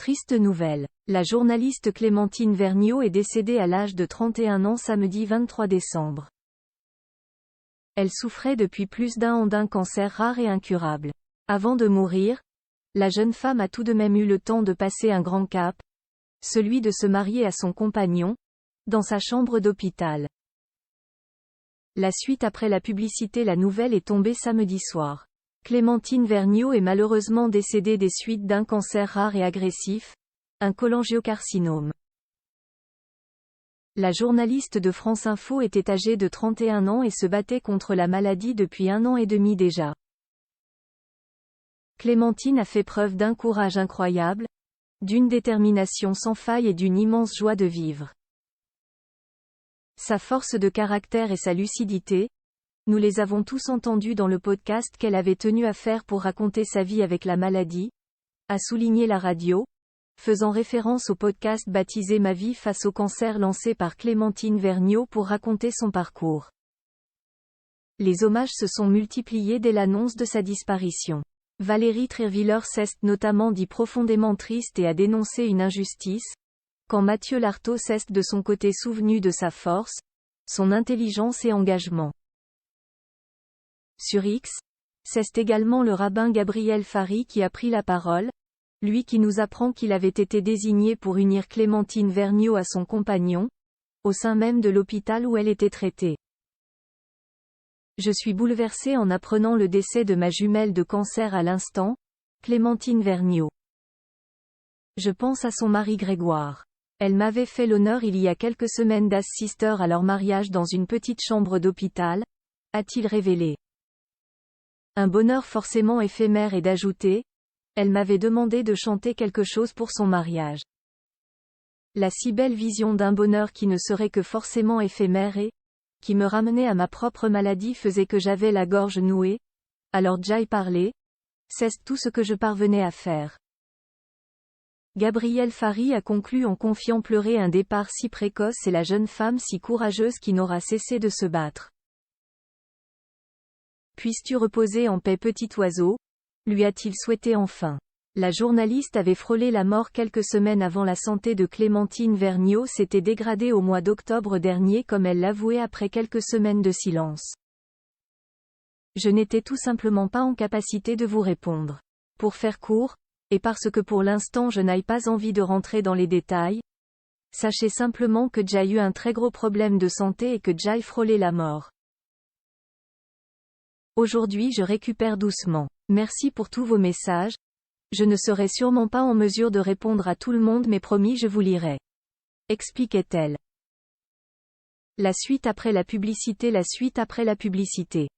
Triste nouvelle. La journaliste Clémentine Vergniaud est décédée à l'âge de 31 ans samedi 23 décembre. Elle souffrait depuis plus d'un an d'un cancer rare et incurable. Avant de mourir, la jeune femme a tout de même eu le temps de passer un grand cap, celui de se marier à son compagnon, dans sa chambre d'hôpital. La suite après la publicité. La nouvelle est tombée samedi soir. Clémentine Vergniaud est malheureusement décédée des suites d'un cancer rare et agressif, un cholangiocarcinome. La journaliste de France Info était âgée de 31 ans et se battait contre la maladie depuis 1 an et demi déjà. Clémentine a fait preuve d'un courage incroyable, d'une détermination sans faille et d'une immense joie de vivre. Sa force de caractère et sa lucidité, nous les avons tous entendus dans le podcast qu'elle avait tenu à faire pour raconter sa vie avec la maladie, a souligné la radio, faisant référence au podcast baptisé Ma vie face au cancer lancé par Clémentine Vergniaud pour raconter son parcours. Les hommages se sont multipliés dès l'annonce de sa disparition. Valérie Trierwiller s'est notamment dit profondément triste et a dénoncé une injustice, quand Mathieu Lartaud s'est de son côté souvenu de sa force, son intelligence et engagement. Sur X, c'est également le rabbin Gabriel Fary qui a pris la parole, lui qui nous apprend qu'il avait été désigné pour unir Clémentine Vergniaud à son compagnon, au sein même de l'hôpital où elle était traitée. Je suis bouleversée en apprenant le décès de ma jumelle de cancer à l'instant, Clémentine Vergniaud. Je pense à son mari Grégoire. Elle m'avait fait l'honneur il y a quelques semaines d'assister à leur mariage dans une petite chambre d'hôpital, a-t-il révélé. Un bonheur forcément éphémère et d'ajouter, elle m'avait demandé de chanter quelque chose pour son mariage. La si belle vision d'un bonheur qui ne serait que forcément éphémère et, qui me ramenait à ma propre maladie faisait que j'avais la gorge nouée, alors j'aille parler, c'est tout ce que je parvenais à faire. Gabriel Fary a conclu en confiant pleurer un départ si précoce et la jeune femme si courageuse qui n'aura cessé de se battre. Puisses-tu reposer en paix petit oiseau, lui a-t-il souhaité enfin. La journaliste avait frôlé la mort quelques semaines avant. La santé de Clémentine Vergniaud s'était dégradée au mois d'octobre dernier comme elle l'avouait après quelques semaines de silence. Je n'étais tout simplement pas en capacité de vous répondre. Pour faire court, et parce que pour l'instant je n'ai pas envie de rentrer dans les détails, sachez simplement que j'ai eu un très gros problème de santé et que j'ai frôlé la mort. Aujourd'hui je récupère doucement. Merci pour tous vos messages. Je ne serai sûrement pas en mesure de répondre à tout le monde mais promis je vous lirai. Expliquait-elle. La suite après la publicité. La suite après la publicité.